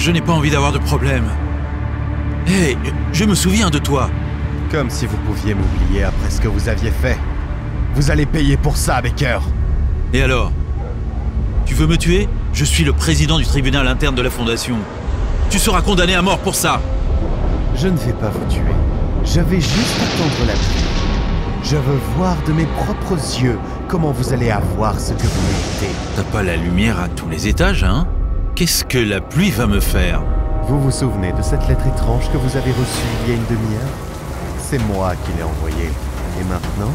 Je n'ai pas envie d'avoir de problème. Hé, je me souviens de toi. Comme si vous pouviez m'oublier après ce que vous aviez fait. Vous allez payer pour ça, Baker. Et alors? Tu veux me tuer? Je suis le président du tribunal interne de la Fondation. Tu seras condamné à mort pour ça. Je ne vais pas vous tuer. Je vais juste attendre la pluie. Je veux voir de mes propres yeux comment vous allez avoir ce que vous méritez. T'as pas la lumière à tous les étages, hein? Qu'est-ce que la pluie va me faire? Vous vous souvenez de cette lettre étrange que vous avez reçue il y a une demi-heure? C'est moi qui l'ai envoyée. Et maintenant,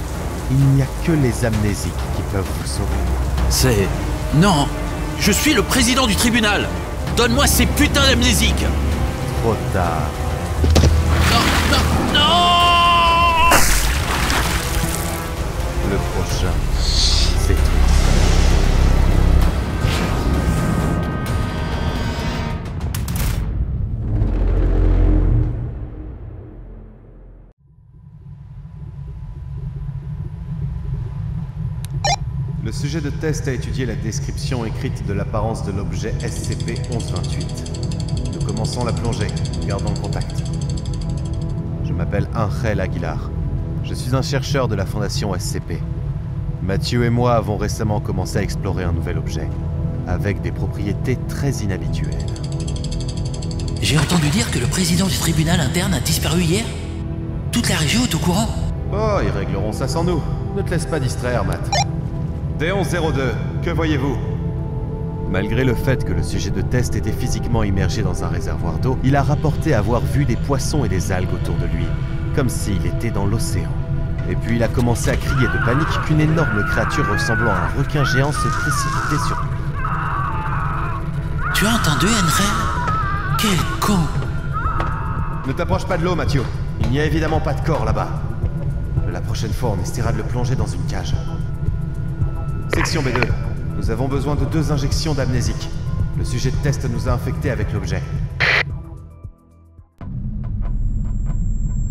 il n'y a que les amnésiques qui peuvent vous sauver. C'est... Non! Je suis le président du tribunal! Donne-moi ces putains d'amnésiques! Trop tard. Non! Non! Non! Le prochain, c'est toi. Le sujet de test a étudié la description écrite de l'apparence de l'objet SCP-1128. Nous commençons la plongée. Gardons le contact. Je m'appelle Ángel Aguilar. Je suis un chercheur de la Fondation SCP. Mathieu et moi avons récemment commencé à explorer un nouvel objet, avec des propriétés très inhabituelles. J'ai entendu dire que le président du tribunal interne a disparu hier. Toute la région est au courant. Oh, ils régleront ça sans nous. Ne te laisse pas distraire, Matt. D1102, que voyez-vous? Malgré le fait que le sujet de test était physiquement immergé dans un réservoir d'eau, il a rapporté avoir vu des poissons et des algues autour de lui, comme s'il était dans l'océan. Et puis il a commencé à crier de panique qu'une énorme créature ressemblant à un requin géant se précipitait sur lui. Tu as entendu, Ángel? Quel con! Ne t'approche pas de l'eau, Mathieu. Il n'y a évidemment pas de corps là-bas. La prochaine fois, on essaiera de le plonger dans une cage. Section B2. Nous avons besoin de 2 injections d'amnésique. Le sujet de test nous a infectés avec l'objet.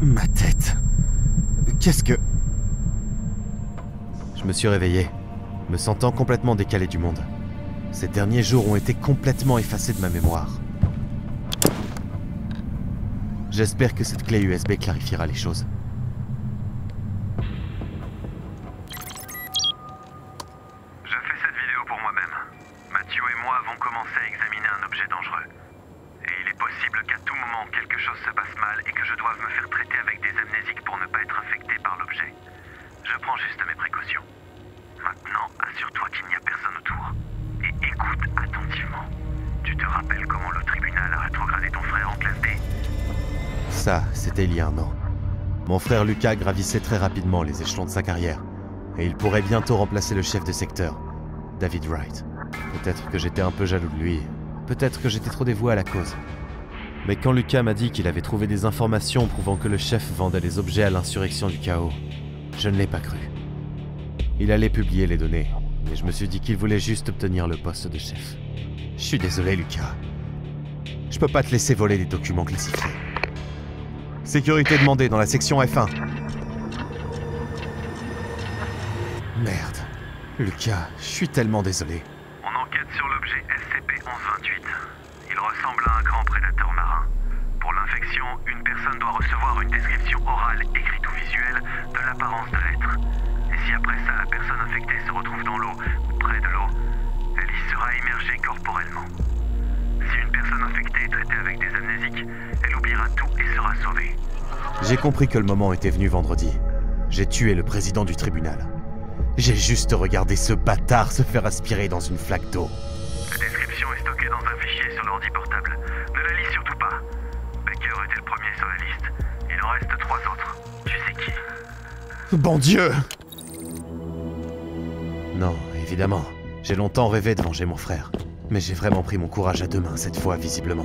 Ma tête. Qu'est-ce que... Je me suis réveillé, me sentant complètement décalé du monde. Ces derniers jours ont été complètement effacés de ma mémoire. J'espère que cette clé USB clarifiera les choses. Je fais cette vidéo pour moi-même. Mathieu et moi avons commencé à examiner un objet dangereux. Et il est possible qu'à tout moment quelque chose se passe mal et que je doive me faire traiter avec des amnésiques pour ne pas être infecté par l'objet. Je prends juste mes précautions. Maintenant, assure-toi qu'il n'y a personne autour. Et écoute attentivement. Tu te rappelles comment le tribunal a rétrogradé ton frère en classe D? Ça, c'était il y a 1 an. Mon frère Lucas gravissait très rapidement les échelons de sa carrière. Et il pourrait bientôt remplacer le chef de secteur, David Wright. Peut-être que j'étais un peu jaloux de lui. Peut-être que j'étais trop dévoué à la cause. Mais quand Lucas m'a dit qu'il avait trouvé des informations prouvant que le chef vendait les objets à l'insurrection du chaos, je ne l'ai pas cru. Il allait publier les données, mais je me suis dit qu'il voulait juste obtenir le poste de chef. Je suis désolé, Lucas. Je peux pas te laisser voler des documents classifiés. Sécurité demandée dans la section F1. Merde. Lucas, je suis tellement désolé. On enquête sur l'objet SCP-1128. Il ressemble à un grand prédateur marin. Pour l'infection, une personne doit recevoir une description orale, écrite ou visuelle, de l'apparence de l'être. Et si après ça, la personne infectée se retrouve dans l'eau, ou près de l'eau, elle y sera immergée corporellement. Si une personne infectée est traitée avec des amnésiques, elle oubliera tout et sera sauvée. J'ai compris que le moment était venu vendredi. J'ai tué le président du tribunal. J'ai juste regardé ce bâtard se faire aspirer dans une flaque d'eau. La description est stockée dans un fichier sur l'ordi portable. Ne la lis surtout pas. Baker était le premier sur la liste. Il en reste 3 autres. Tu sais qui? Bon Dieu! Non, évidemment. J'ai longtemps rêvé de venger mon frère. Mais j'ai vraiment pris mon courage à 2 mains cette fois, visiblement.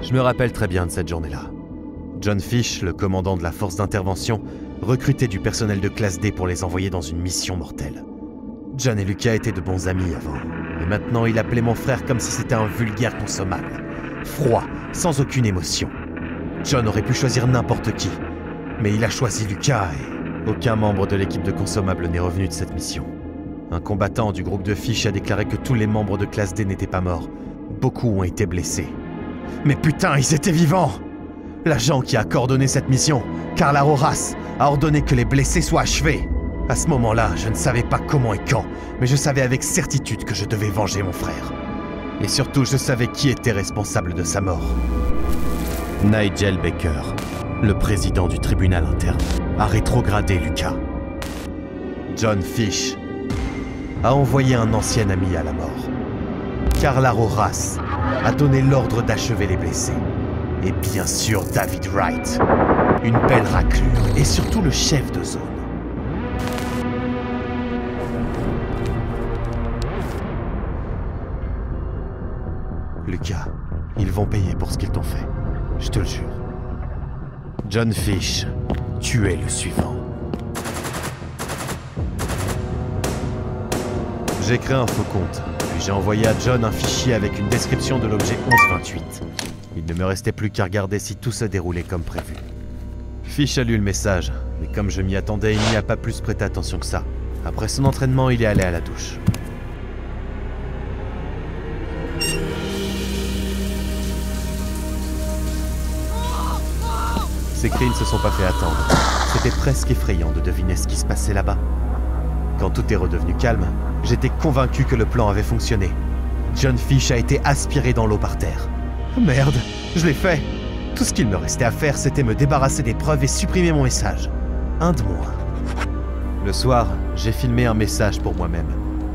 Je me rappelle très bien de cette journée-là. John Fish, le commandant de la force d'intervention, recrutait du personnel de classe D pour les envoyer dans une mission mortelle. John et Lucas étaient de bons amis avant. Et maintenant, il appelait mon frère comme si c'était un vulgaire consommable. Froid, sans aucune émotion. John aurait pu choisir n'importe qui. Mais il a choisi Lucas et... Aucun membre de l'équipe de consommables n'est revenu de cette mission. Un combattant du groupe de Fish a déclaré que tous les membres de classe D n'étaient pas morts. Beaucoup ont été blessés. Mais putain, ils étaient vivants! L'agent qui a coordonné cette mission, Carla Rojas, a ordonné que les blessés soient achevés. À ce moment-là, je ne savais pas comment et quand, mais je savais avec certitude que je devais venger mon frère. Et surtout, je savais qui était responsable de sa mort. Nigel Baker, le président du tribunal interne, a rétrogradé Lucas. John Fish a envoyé un ancien ami à la mort. Carla Rojas a donné l'ordre d'achever les blessés. Et bien sûr David Wright, une belle raclure et surtout le chef de zone. Lucas, ils vont payer pour ce qu'ils t'ont fait, je te le jure. John Fish, tu es le suivant. J'ai créé un faux compte, puis j'ai envoyé à John un fichier avec une description de l'objet 1128. Il ne me restait plus qu'à regarder si tout se déroulait comme prévu. Fish a lu le message, mais comme je m'y attendais, il n'y a pas plus prêté attention que ça. Après son entraînement, il est allé à la douche. Ces cris ne se sont pas fait attendre. C'était presque effrayant de deviner ce qui se passait là-bas. Quand tout est redevenu calme, j'étais convaincu que le plan avait fonctionné. John Fish a été aspiré dans l'eau par terre. Merde, je l'ai fait. Tout ce qu'il me restait à faire, c'était me débarrasser des preuves et supprimer mon message. Un de moins. Le soir, j'ai filmé un message pour moi-même,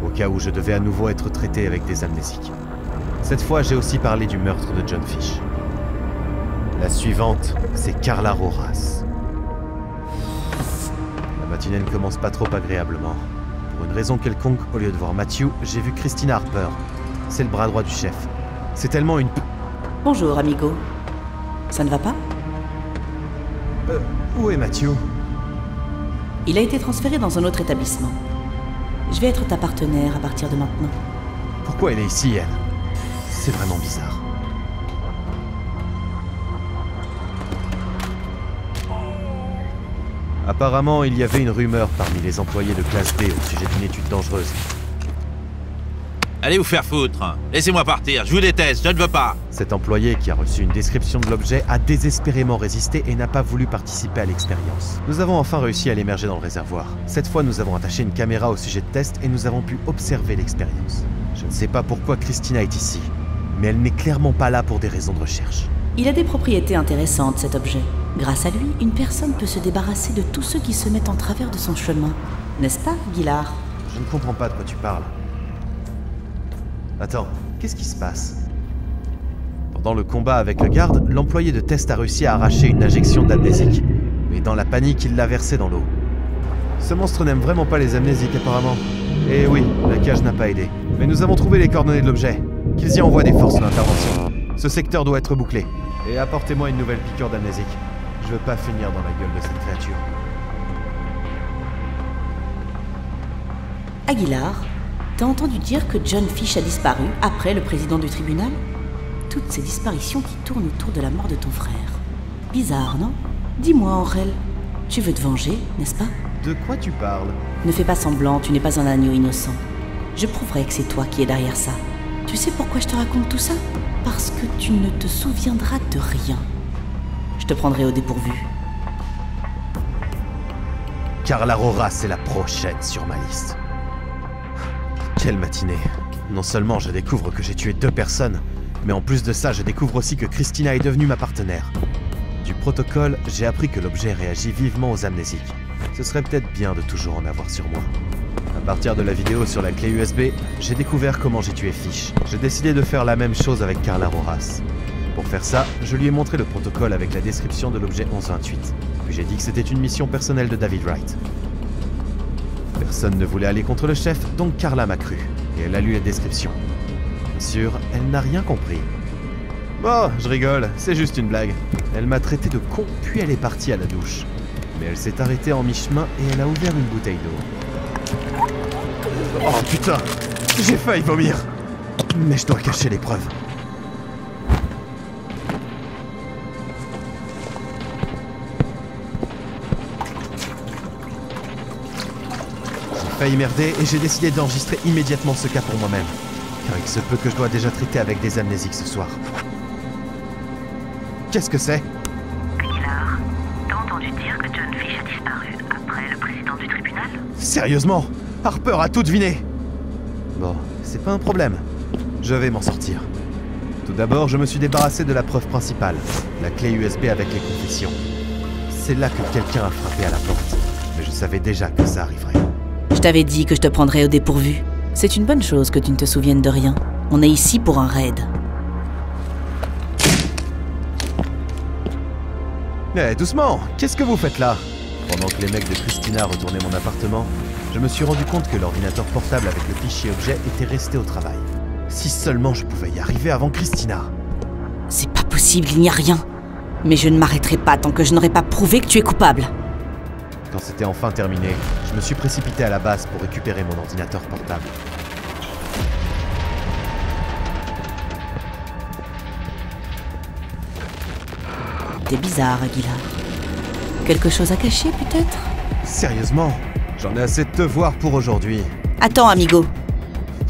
au cas où je devais à nouveau être traité avec des amnésiques. Cette fois, j'ai aussi parlé du meurtre de John Fish. La suivante, c'est Carla Rojas. La matinée ne commence pas trop agréablement. Pour une raison quelconque, au lieu de voir Matthew, j'ai vu Christina Harper. C'est le bras droit du chef. C'est tellement une... Bonjour, amigo. Ça ne va pas? Où est Matthew? Il a été transféré dans un autre établissement. Je vais être ta partenaire à partir de maintenant. Pourquoi elle est ici, elle? C'est vraiment bizarre. Apparemment, il y avait une rumeur parmi les employés de classe B au sujet d'une étude dangereuse. Allez vous faire foutre. Laissez-moi partir, je vous déteste, je ne veux pas. Cet employé qui a reçu une description de l'objet a désespérément résisté et n'a pas voulu participer à l'expérience. Nous avons enfin réussi à l'émerger dans le réservoir. Cette fois, nous avons attaché une caméra au sujet de test et nous avons pu observer l'expérience. Je ne sais pas pourquoi Christina est ici, mais elle n'est clairement pas là pour des raisons de recherche. Il a des propriétés intéressantes, cet objet. Grâce à lui, une personne peut se débarrasser de tous ceux qui se mettent en travers de son chemin. N'est-ce pas, Guillard? Je ne comprends pas de quoi tu parles. Attends, qu'est-ce qui se passe? Pendant le combat avec le garde, l'employé de test a réussi à arracher une injection d'amnésique. Mais dans la panique, il l'a versée dans l'eau. Ce monstre n'aime vraiment pas les amnésiques apparemment. Et oui, la cage n'a pas aidé. Mais nous avons trouvé les coordonnées de l'objet. Qu'ils y envoient des forces d'intervention. Ce secteur doit être bouclé. Et apportez-moi une nouvelle piqûre d'amnésique. Je veux pas finir dans la gueule de cette créature. Aguilar, t'as entendu dire que John Fish a disparu après le président du tribunal? Toutes ces disparitions qui tournent autour de la mort de ton frère. Bizarre, non? Dis-moi, Aurel, tu veux te venger, n'est-ce pas? De quoi tu parles? Ne fais pas semblant, tu n'es pas un agneau innocent. Je prouverai que c'est toi qui es derrière ça. Tu sais pourquoi je te raconte tout ça? Parce que tu ne te souviendras de rien. Je te prendrai au dépourvu. Carla Rojas est la prochaine sur ma liste. Quelle matinée. Non seulement je découvre que j'ai tué 2 personnes, mais en plus de ça, je découvre aussi que Christina est devenue ma partenaire. Du protocole, j'ai appris que l'objet réagit vivement aux amnésiques. Ce serait peut-être bien de toujours en avoir sur moi. À partir de la vidéo sur la clé USB, j'ai découvert comment j'ai tué Fish. J'ai décidé de faire la même chose avec Carla Rojas. Pour faire ça, je lui ai montré le protocole avec la description de l'objet 1128. Puis j'ai dit que c'était une mission personnelle de David Wright. Personne ne voulait aller contre le chef, donc Carla m'a cru. Et elle a lu la description. Bien sûr, elle n'a rien compris. Bon, je rigole, c'est juste une blague. Elle m'a traité de con, puis elle est partie à la douche. Mais elle s'est arrêtée en mi-chemin et elle a ouvert une bouteille d'eau. Oh putain, j'ai failli vomir. Mais je dois cacher les preuves. J'ai failli merder et j'ai décidé d'enregistrer immédiatement ce cas pour moi-même. Car il se peut que je dois déjà traiter avec des amnésiques ce soir. Qu'est-ce que c'est? Aguilar, t'as entendu dire que John Fish a disparu après le président du tribunal? Sérieusement? Harper a tout deviné. Bon, c'est pas un problème. Je vais m'en sortir. Tout d'abord, je me suis débarrassé de la preuve principale, la clé USB avec les confessions. C'est là que quelqu'un a frappé à la porte, mais je savais déjà que ça arriverait. Je t'avais dit que je te prendrais au dépourvu. C'est une bonne chose que tu ne te souviennes de rien. On est ici pour un raid. Eh, doucement! Qu'est-ce que vous faites là? Pendant que les mecs de Christina retournaient mon appartement, je me suis rendu compte que l'ordinateur portable avec le fichier objet était resté au travail. Si seulement je pouvais y arriver avant Christina. C'est pas possible, il n'y a rien. Mais je ne m'arrêterai pas tant que je n'aurai pas prouvé que tu es coupable. Quand c'était enfin terminé, je me suis précipité à la base pour récupérer mon ordinateur portable. T'es bizarre, Aguilar. Quelque chose à cacher, peut-être? Sérieusement, j'en ai assez de te voir pour aujourd'hui. Attends, amigo.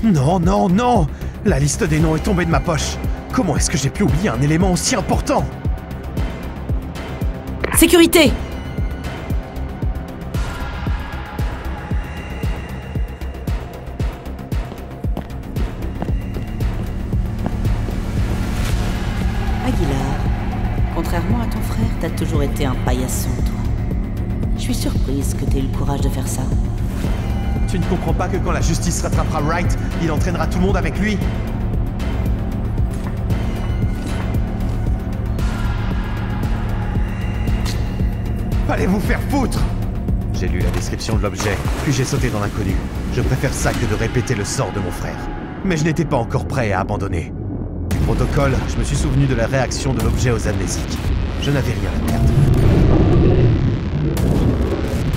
Non, non, non! La liste des noms est tombée de ma poche. Comment est-ce que j'ai pu oublier un élément aussi important? Sécurité! Aguilar, contrairement à ton frère, t'as toujours été un paillasson, toi. Je suis surprise que t'aies eu le courage de faire ça. Tu ne comprends pas que quand la justice rattrapera Wright, il entraînera tout le monde avec lui? Allez vous faire foutre! J'ai lu la description de l'objet, puis j'ai sauté dans l'inconnu. Je préfère ça que de répéter le sort de mon frère. Mais je n'étais pas encore prêt à abandonner. Du protocole, je me suis souvenu de la réaction de l'objet aux amnésiques. Je n'avais rien à perdre.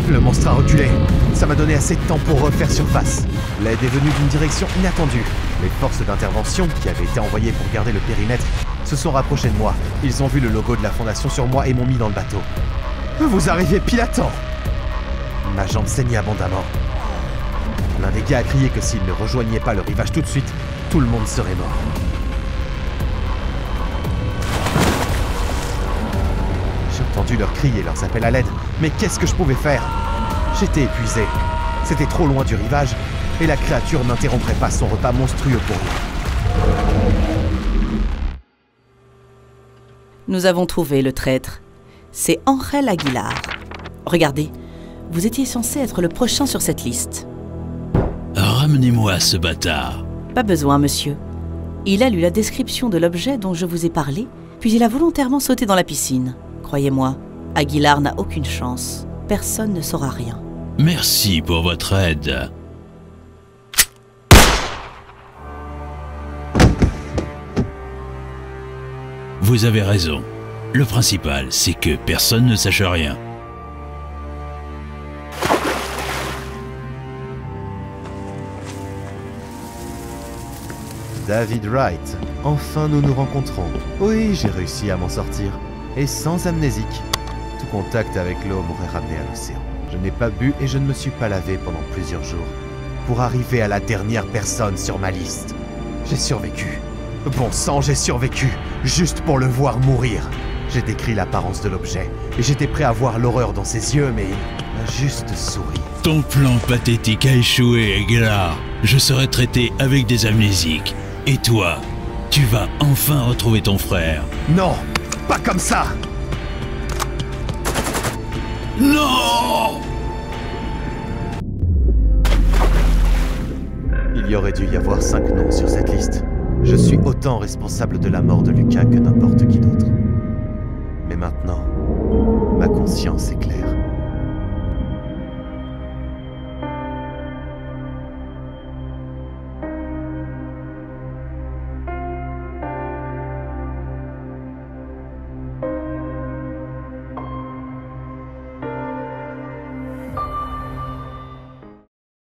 Le monstre a reculé. Ça m'a donné assez de temps pour refaire surface. L'aide est venue d'une direction inattendue. Les forces d'intervention, qui avaient été envoyées pour garder le périmètre, se sont rapprochées de moi. Ils ont vu le logo de la Fondation sur moi et m'ont mis dans le bateau. Vous arrivez pile à temps! Ma jambe saignait abondamment. L'un des gars a crié que s'il ne rejoignait pas le rivage tout de suite, tout le monde serait mort. J'ai entendu leurs cris et leurs appels à l'aide, mais qu'est-ce que je pouvais faire? J'étais épuisé. C'était trop loin du rivage, et la créature n'interromprait pas son repas monstrueux pour moi. Nous avons trouvé le traître. C'est Ángel Aguilar. Regardez, vous étiez censé être le prochain sur cette liste. Ramenez-moi ce bâtard. Pas besoin, monsieur. Il a lu la description de l'objet dont je vous ai parlé, puis il a volontairement sauté dans la piscine. Croyez-moi, Aguilar n'a aucune chance. Personne ne saura rien. Merci pour votre aide. Vous avez raison. Le principal, c'est que personne ne sache rien. David Wright, enfin nous nous rencontrons. Oui, j'ai réussi à m'en sortir. Et sans amnésique. Tout contact avec l'eau m'aurait ramené à l'océan. Je n'ai pas bu et je ne me suis pas lavé pendant plusieurs jours. Pour arriver à la dernière personne sur ma liste. J'ai survécu. Bon sang, j'ai survécu. Juste pour le voir mourir. J'ai décrit l'apparence de l'objet. Et j'étais prêt à voir l'horreur dans ses yeux, mais il m'a juste souri. Ton plan pathétique a échoué, Aguilar. Je serai traité avec des amnésiques. Et toi, tu vas enfin retrouver ton frère. Non, pas comme ça! Non! Il y aurait dû y avoir 5 noms sur cette liste. Je suis autant responsable de la mort de Lucas que n'importe qui d'autre. Mais maintenant, ma conscience est claire.